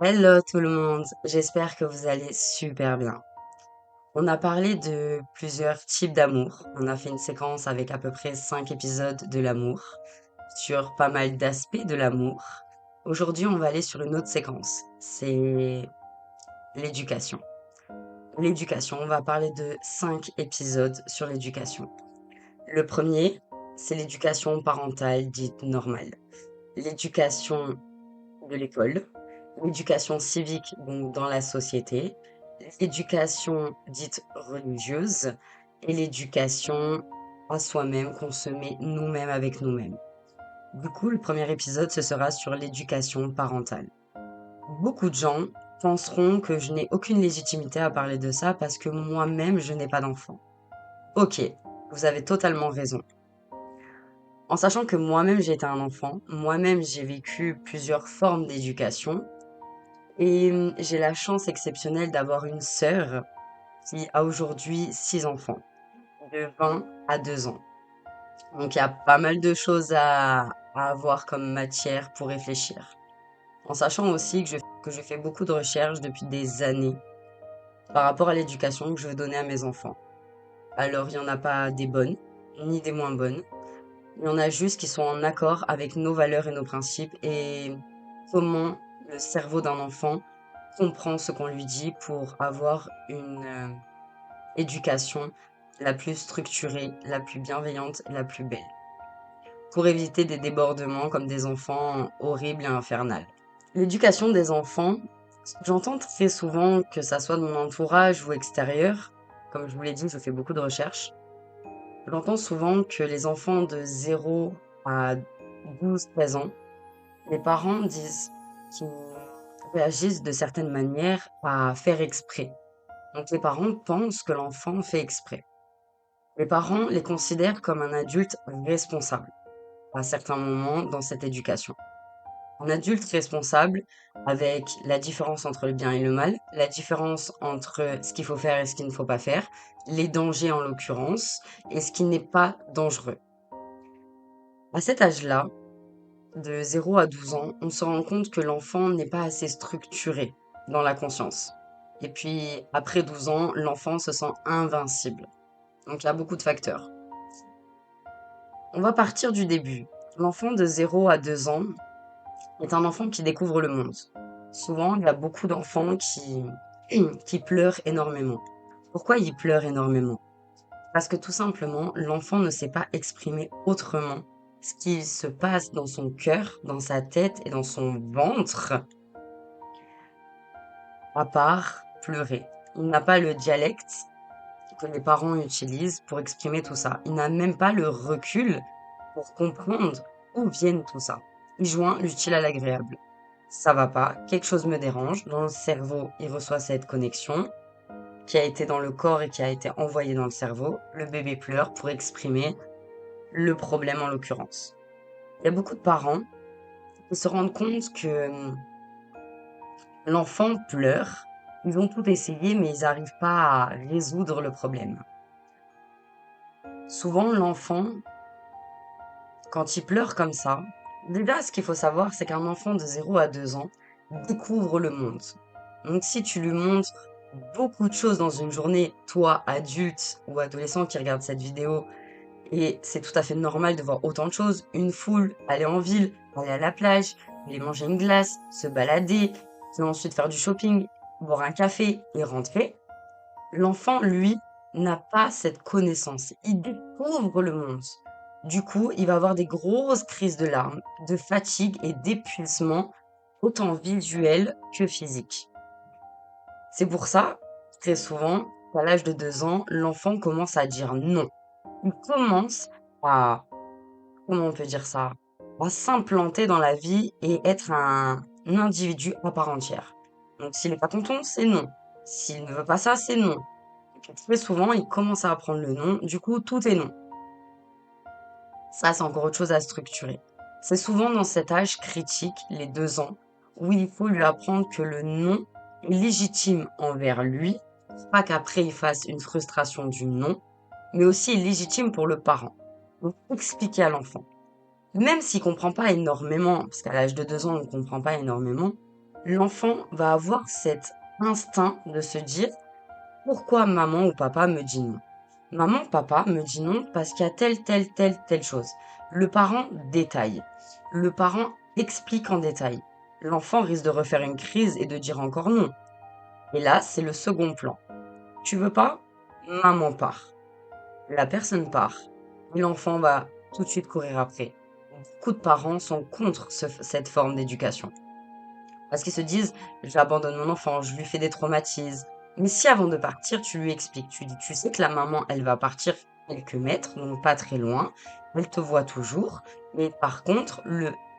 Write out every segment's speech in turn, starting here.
Hello tout le monde, j'espère que vous allez super bien. On a parlé de plusieurs types d'amour. On a fait une séquence avec à peu près 5 épisodes de l'amour, sur pas mal d'aspects de l'amour. Aujourd'hui, on va aller sur une autre séquence. C'est l'éducation. L'éducation, on va parler de 5 épisodes sur l'éducation. Le premier, c'est l'éducation parentale dite normale. L'éducation de l'école, l'éducation civique donc dans la société, l'éducation dite religieuse et l'éducation à soi-même qu'on se met nous-mêmes avec nous-mêmes. Du coup, le premier épisode, ce sera sur l'éducation parentale. Beaucoup de gens penseront que je n'ai aucune légitimité à parler de ça parce que moi-même, je n'ai pas d'enfant. Ok, vous avez totalement raison. En sachant que moi-même, j'ai été un enfant, moi-même, j'ai vécu plusieurs formes d'éducation. Et j'ai la chance exceptionnelle d'avoir une sœur qui a aujourd'hui 6 enfants, de 20 à 2 ans. Donc il y a pas mal de choses à avoir comme matière pour réfléchir. En sachant aussi que je fais beaucoup de recherches depuis des années par rapport à l'éducation que je veux donner à mes enfants. Alors il n'y en a pas des bonnes, ni des moins bonnes. Il y en a juste qui sont en accord avec nos valeurs et nos principes et comment le cerveau d'un enfant comprend ce qu'on lui dit pour avoir une éducation la plus structurée, la plus bienveillante, la plus belle. Pour éviter des débordements comme des enfants horribles et infernales. L'éducation des enfants, j'entends très souvent que ça soit de mon entourage ou extérieur. Comme je vous l'ai dit, je fais beaucoup de recherches. J'entends souvent que les enfants de 0 à 12-13 ans, les parents disent qu'ils réagissent de certaines manières à faire exprès. Donc les parents pensent que l'enfant fait exprès. Les parents les considèrent comme un adulte responsable à certains moments dans cette éducation. Un adulte responsable avec la différence entre le bien et le mal, la différence entre ce qu'il faut faire et ce qu'il ne faut pas faire, les dangers en l'occurrence, et ce qui n'est pas dangereux. À cet âge-là, de 0 à 12 ans, on se rend compte que l'enfant n'est pas assez structuré dans la conscience. Et puis, après 12 ans, l'enfant se sent invincible. Donc, il y a beaucoup de facteurs. On va partir du début. L'enfant de 0 à 2 ans est un enfant qui découvre le monde. Souvent, il y a beaucoup d'enfants qui pleurent énormément. Pourquoi ils pleurent énormément? Parce que tout simplement, l'enfant ne sait pas exprimer autrement ce qui se passe dans son cœur, dans sa tête et dans son ventre, à part pleurer. Il n'a pas le dialecte que les parents utilisent pour exprimer tout ça. Il n'a même pas le recul pour comprendre où viennent tout ça. Il joint l'utile à l'agréable. Ça va pas, quelque chose me dérange. Dans le cerveau, il reçoit cette connexion qui a été dans le corps et qui a été envoyée dans le cerveau. Le bébé pleure pour exprimer le problème en l'occurrence. Il y a beaucoup de parents qui se rendent compte que l'enfant pleure. Ils ont tout essayé, mais ils n'arrivent pas à résoudre le problème. Souvent, l'enfant, quand il pleure comme ça, déjà, ce qu'il faut savoir, c'est qu'un enfant de 0 à 2 ans découvre le monde. Donc, si tu lui montres beaucoup de choses dans une journée, toi, adulte ou adolescent qui regarde cette vidéo, et c'est tout à fait normal de voir autant de choses, une foule, aller en ville, aller à la plage, aller manger une glace, se balader, puis ensuite faire du shopping, boire un café et rentrer, l'enfant, lui, n'a pas cette connaissance. Il découvre le monde. Du coup, il va avoir des grosses crises de larmes, de fatigue et d'épuisement, autant visuel que physique. C'est pour ça, très souvent, à l'âge de 2 ans, l'enfant commence à dire non. Il commence à, comment on peut dire ça, à s'implanter dans la vie et être un individu à part entière. Donc s'il n'est pas content, c'est non. S'il ne veut pas ça, c'est non. Et très souvent, il commence à apprendre le non, du coup, tout est non. Ça, c'est encore autre chose à structurer. C'est souvent dans cet âge critique, les 2 ans, où il faut lui apprendre que le non est légitime envers lui, pas qu'après il fasse une frustration du non, mais aussi est légitime pour le parent. Donc, expliquer à l'enfant. Même s'il comprend pas énormément, parce qu'à l'âge de 2 ans, on ne comprend pas énormément, l'enfant va avoir cet instinct de se dire: pourquoi maman ou papa me dit non? Maman, papa me dit non parce qu'il y a telle chose. Le parent détaille. Le parent explique en détail. L'enfant risque de refaire une crise et de dire encore non. Et là, c'est le second plan. Tu veux pas? Maman part. La personne part. Et l'enfant va tout de suite courir après. Beaucoup de parents sont contre cette forme d'éducation. Parce qu'ils se disent, j'abandonne mon enfant, je lui fais des traumatismes. Mais si avant de partir, tu lui expliques, tu dis, tu sais que la maman, elle va partir quelques mètres, donc pas très loin, elle te voit toujours, mais par contre,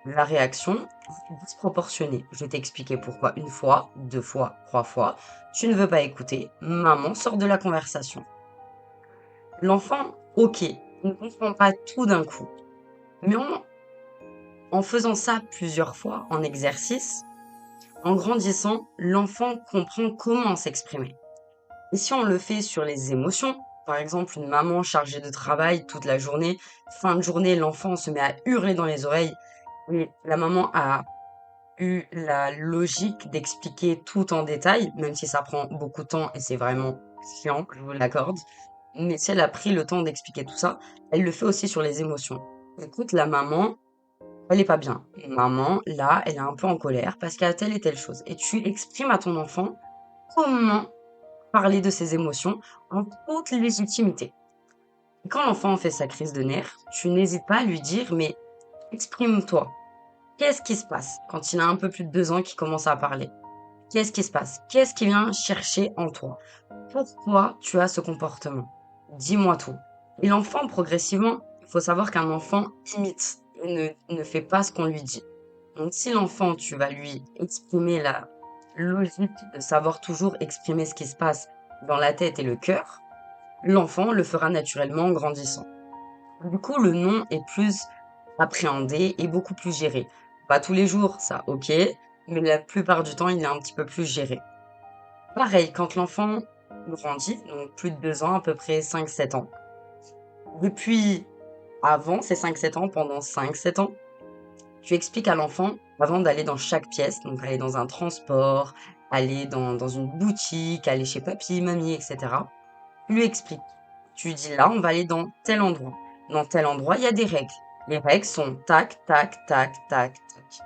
la réaction est disproportionnée. Je vais t'expliquer pourquoi une fois, deux fois, trois fois, tu ne veux pas écouter, maman sort de la conversation. L'enfant, ok, il ne comprend pas tout d'un coup, mais en faisant ça plusieurs fois, en exercice, en grandissant, l'enfant comprend comment s'exprimer. Et si on le fait sur les émotions, par exemple une maman chargée de travail toute la journée, fin de journée, l'enfant se met à hurler dans les oreilles, et la maman a eu la logique d'expliquer tout en détail, même si ça prend beaucoup de temps et c'est vraiment chiant, je vous l'accorde. Mais si elle a pris le temps d'expliquer tout ça, elle le fait aussi sur les émotions. Écoute, la maman, elle est pas bien. Maman, là, elle est un peu en colère parce qu'il y a telle et telle chose. Et tu exprimes à ton enfant comment parler de ses émotions en toute légitimité. Et quand l'enfant fait sa crise de nerfs, tu n'hésites pas à lui dire, mais exprime-toi. Qu'est-ce qui se passe quand il a un peu plus de 2 ans qu'il commence à parler? Qu'est-ce qui se passe? Qu'est-ce qui vient chercher en toi? Pourquoi tu as ce comportement? Dis-moi tout. Et l'enfant, progressivement, il faut savoir qu'un enfant imite et ne fait pas ce qu'on lui dit. Donc si l'enfant, tu vas lui exprimer la logique de savoir toujours exprimer ce qui se passe dans la tête et le cœur, l'enfant le fera naturellement en grandissant. Du coup, le non est plus appréhendé et beaucoup plus géré. Pas tous les jours, ça, ok, mais la plupart du temps, il est un petit peu plus géré. Pareil, quand l'enfant grandit, donc plus de 2 ans, à peu près 5-7 ans. Depuis avant ces 5-7 ans, pendant 5-7 ans, tu expliques à l'enfant, avant d'aller dans chaque pièce, donc aller dans un transport, aller dans une boutique, aller chez papy, mamie, etc. Tu lui expliques. Tu lui dis là, on va aller dans tel endroit. Dans tel endroit, il y a des règles. Les règles sont tac, tac, tac, tac, tac.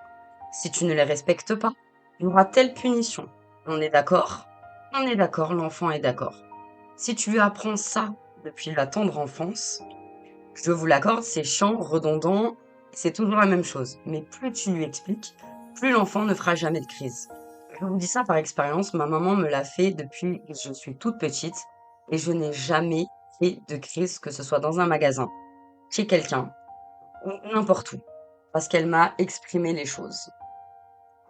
Si tu ne les respectes pas, il y aura telle punition. On est d'accord? On est d'accord, l'enfant est d'accord. Si tu lui apprends ça depuis la tendre enfance, je vous l'accorde, c'est chiant, redondant, c'est toujours la même chose. Mais plus tu lui expliques, plus l'enfant ne fera jamais de crise. Je vous dis ça par expérience, ma maman me l'a fait depuis que je suis toute petite et je n'ai jamais fait de crise, que ce soit dans un magasin, chez quelqu'un ou n'importe où, parce qu'elle m'a exprimé les choses.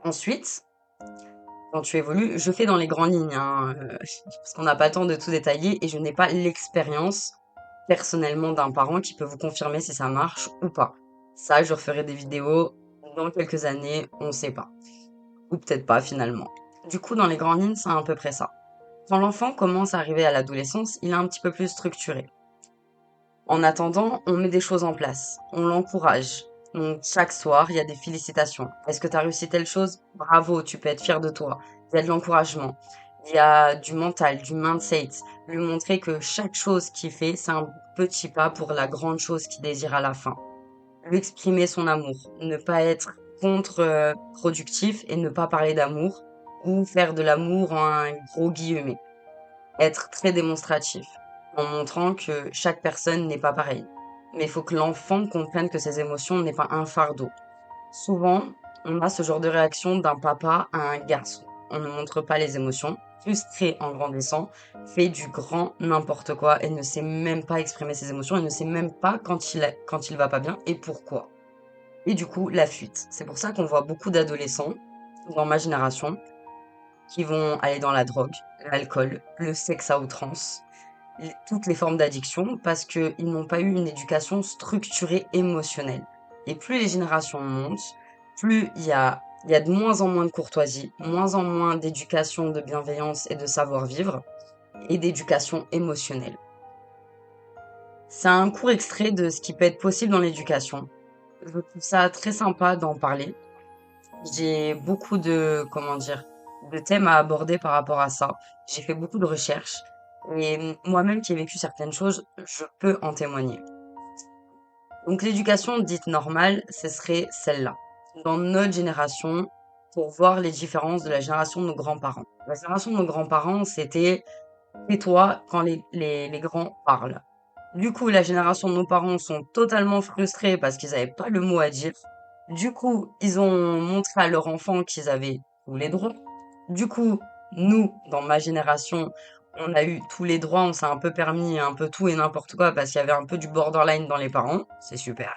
Ensuite, quand tu évolues, je fais dans les grandes lignes, hein, parce qu'on n'a pas le temps de tout détailler et je n'ai pas l'expérience personnellement d'un parent qui peut vous confirmer si ça marche ou pas. Ça, je referai des vidéos dans quelques années, on ne sait pas. Ou peut-être pas finalement. Du coup, dans les grandes lignes, c'est à peu près ça. Quand l'enfant commence à arriver à l'adolescence, il est un petit peu plus structuré. En attendant, on met des choses en place, on l'encourage. Donc chaque soir, il y a des félicitations. Est-ce que tu as réussi telle chose? Bravo, tu peux être fier de toi. Il y a de l'encouragement. Il y a du mental, du mindset. Lui montrer que chaque chose qu'il fait, c'est un petit pas pour la grande chose qu'il désire à la fin. Lui exprimer son amour. Ne pas être contre-productif et ne pas parler d'amour ou faire de l'amour en un gros guillemet. Être très démonstratif en montrant que chaque personne n'est pas pareille. Mais il faut que l'enfant comprenne que ses émotions n'est pas un fardeau. Souvent, on a ce genre de réaction d'un papa à un garçon. On ne montre pas les émotions. Frustré en grandissant, fait du grand n'importe quoi et ne sait même pas exprimer ses émotions et ne sait même pas quand il va pas bien et pourquoi. Et du coup, la fuite. C'est pour ça qu'on voit beaucoup d'adolescents dans ma génération qui vont aller dans la drogue, l'alcool, le sexe à outrance, toutes les formes d'addiction parce qu'ils n'ont pas eu une éducation structurée émotionnelle. Et plus les générations montent, plus il y a de moins en moins de courtoisie, moins en moins d'éducation, de bienveillance et de savoir-vivre, et d'éducation émotionnelle. C'est un court extrait de ce qui peut être possible dans l'éducation. Je trouve ça très sympa d'en parler. J'ai beaucoup de, comment dire, de thèmes à aborder par rapport à ça. J'ai fait beaucoup de recherches et moi-même qui ai vécu certaines choses, je peux en témoigner. Donc l'éducation dite normale, ce serait celle-là. Dans notre génération, pour voir les différences de la génération de nos grands-parents. La génération de nos grands-parents, c'était tais-toi quand les grands parlent. Du coup, la génération de nos parents sont totalement frustrés parce qu'ils n'avaient pas le mot à dire. Du coup, ils ont montré à leur enfant qu'ils avaient tous les droits. Du coup, nous, dans ma génération, on a eu tous les droits, on s'est un peu permis un peu tout et n'importe quoi parce qu'il y avait un peu du borderline dans les parents. C'est super.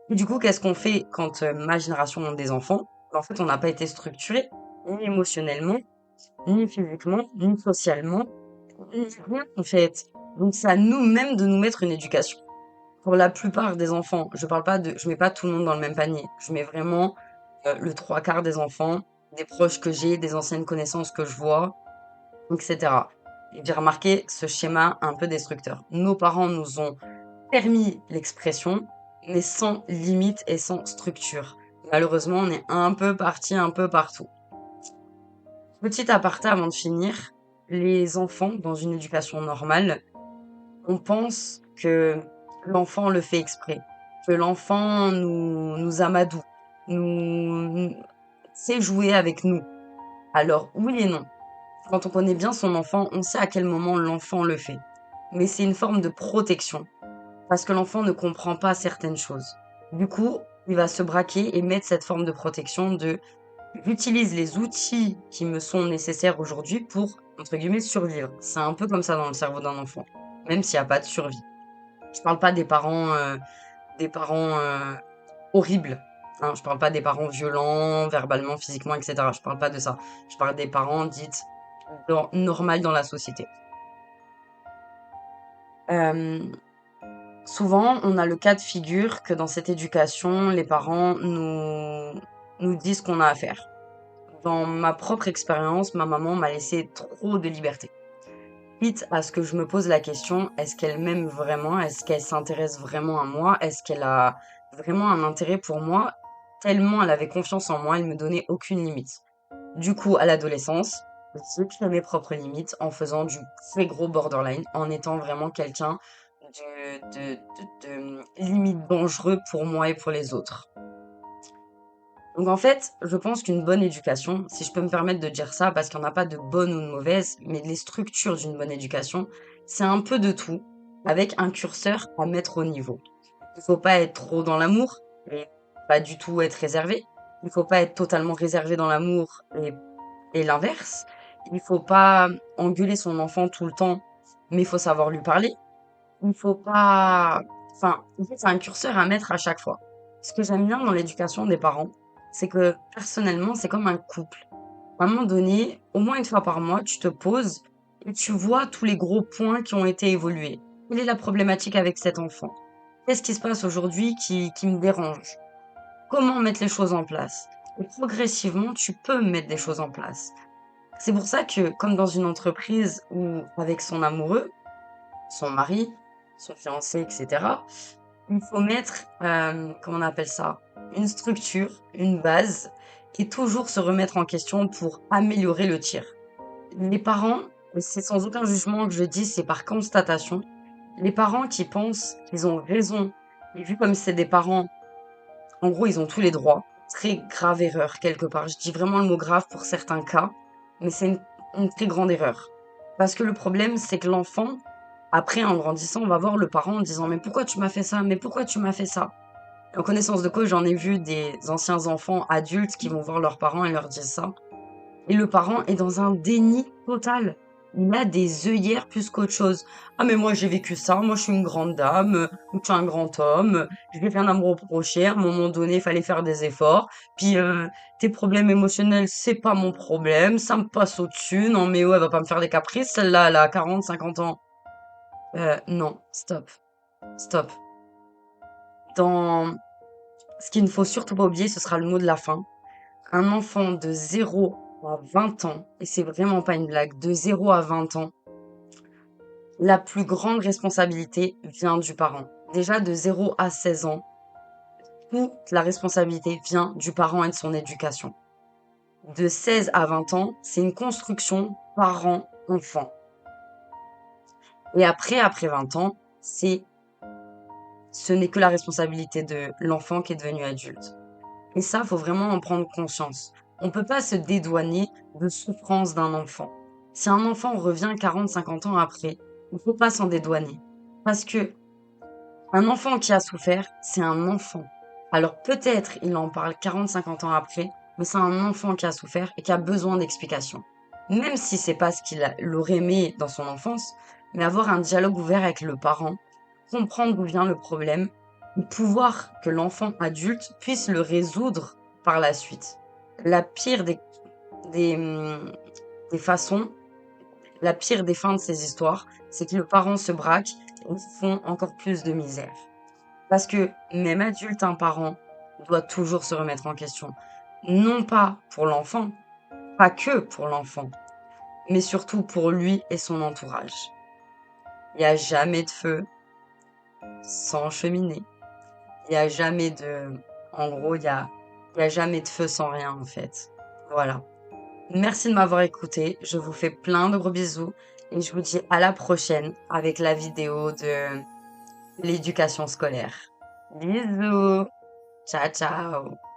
Et du coup, qu'est-ce qu'on fait quand ma génération a des enfants? En fait, on n'a pas été structuré, ni émotionnellement, ni physiquement, ni socialement, ni rien en fait. Donc c'est à nous-mêmes de nous mettre une éducation. Pour la plupart des enfants, je mets pas tout le monde dans le même panier. Je mets vraiment le trois quarts des enfants, des proches que j'ai, des anciennes connaissances que je vois, etc. Et j'ai remarqué ce schéma un peu destructeur. Nos parents nous ont permis l'expression, mais sans limite et sans structure. Malheureusement, on est un peu parti un peu partout. Petit aparté avant de finir, les enfants dans une éducation normale, on pense que l'enfant le fait exprès, que l'enfant nous amadoue, nous sait jouer avec nous. Alors oui et non. Quand on connaît bien son enfant, on sait à quel moment l'enfant le fait. Mais c'est une forme de protection, parce que l'enfant ne comprend pas certaines choses. Du coup, il va se braquer et mettre cette forme de protection de j'utilise les outils qui me sont nécessaires aujourd'hui pour, entre guillemets, survivre. C'est un peu comme ça dans le cerveau d'un enfant, même s'il n'y a pas de survie. Je parle pas des parents horribles. Hein, je parle pas des parents violents, verbalement, physiquement, etc. Je parle pas de ça. Je parle des parents dites normales dans la société. Euh, Souvent, on a le cas de figure que dans cette éducation, les parents nous disent qu'on a à faire. Dans ma propre expérience, ma maman m'a laissé trop de liberté. Quitte à ce que je me pose la question, est-ce qu'elle m'aime vraiment? Est-ce qu'elle s'intéresse vraiment à moi? Est-ce qu'elle a vraiment un intérêt pour moi? Tellement elle avait confiance en moi, elle me donnait aucune limite. Du coup, à l'adolescence, j'ai créé mes propres limites en faisant du très gros borderline, en étant vraiment quelqu'un de limite dangereux pour moi et pour les autres. Donc en fait, je pense qu'une bonne éducation, si je peux me permettre de dire ça, parce qu'il n'y en a pas de bonne ou de mauvaise, mais les structures d'une bonne éducation, c'est un peu de tout, avec un curseur à mettre au niveau. Il faut pas être trop dans l'amour, et pas du tout être réservé. Il faut pas être totalement réservé dans l'amour et l'inverse. Il faut pas engueuler son enfant tout le temps, mais il faut savoir lui parler. Il faut pas, enfin, en fait, c'est un curseur à mettre à chaque fois. Ce que j'aime bien dans l'éducation des parents, c'est que personnellement, c'est comme un couple. À un moment donné, au moins une fois par mois, tu te poses et tu vois tous les gros points qui ont été évolués. Quelle est la problématique avec cet enfant? Qu'est-ce qui se passe aujourd'hui qui me dérange? Comment mettre les choses en place? Et progressivement, tu peux mettre des choses en place. C'est pour ça que, comme dans une entreprise ou avec son amoureux, son mari, son fiancé, etc., il faut mettre, comment on appelle ça? Une structure, une base, et toujours se remettre en question pour améliorer le tir. Les parents, et c'est sans aucun jugement que je dis, c'est par constatation, les parents qui pensent qu'ils ont raison, et vu comme c'est des parents, en gros, ils ont tous les droits. Très grave erreur, quelque part. Je dis vraiment le mot grave pour certains cas, mais c'est une très grande erreur. Parce que le problème, c'est que l'enfant, après, en grandissant, on va voir le parent en disant, mais pourquoi tu m'as fait ça? Mais pourquoi tu m'as fait ça? En connaissance de cause, j'en ai vu des anciens enfants adultes qui vont voir leurs parents et leur disent ça. Et le parent est dans un déni total. Il a des œillères plus qu'autre chose. Ah mais moi j'ai vécu ça, moi je suis une grande dame, ou tu es un grand homme, je vais rien à me reprocher, à un moment donné il fallait faire des efforts, puis tes problèmes émotionnels c'est pas mon problème, ça me passe au-dessus, non mais ouais, elle va pas me faire des caprices, celle-là elle a 40, 50 ans. Non, stop, stop. Dans ce qu'il ne faut surtout pas oublier, ce sera le mot de la fin. Un enfant de 0 à 20 ans, et c'est vraiment pas une blague, de 0 à 20 ans, la plus grande responsabilité vient du parent. Déjà de 0 à 16 ans, toute la responsabilité vient du parent et de son éducation. De 16 à 20 ans, c'est une construction parent-enfant. Et après 20 ans, ce n'est que la responsabilité de l'enfant qui est devenu adulte. Et ça, faut vraiment en prendre conscience. On peut pas se dédouaner de souffrance d'un enfant. Si un enfant revient 40, 50 ans après, il faut pas s'en dédouaner. Parce que un enfant qui a souffert, c'est un enfant. Alors peut-être il en parle 40, 50 ans après, mais c'est un enfant qui a souffert et qui a besoin d'explications. Même si c'est pas ce aurait aimé dans son enfance, mais avoir un dialogue ouvert avec le parent, comprendre d'où vient le problème, et pouvoir que l'enfant adulte puisse le résoudre par la suite. La pire des, hum, des façons, la pire des fins de ces histoires, c'est que le parent se braque et font encore plus de misère. Parce que même adulte, un parent doit toujours se remettre en question. Non pas pour l'enfant, pas que pour l'enfant, mais surtout pour lui et son entourage. Il n'y a jamais de feu sans cheminée. Il n'y a jamais de... En gros, il y a jamais de feu sans rien, en fait. Voilà. Merci de m'avoir écouté. Je vous fais plein de gros bisous et je vous dis à la prochaine avec la vidéo de l'éducation scolaire. Bisous. Ciao, ciao.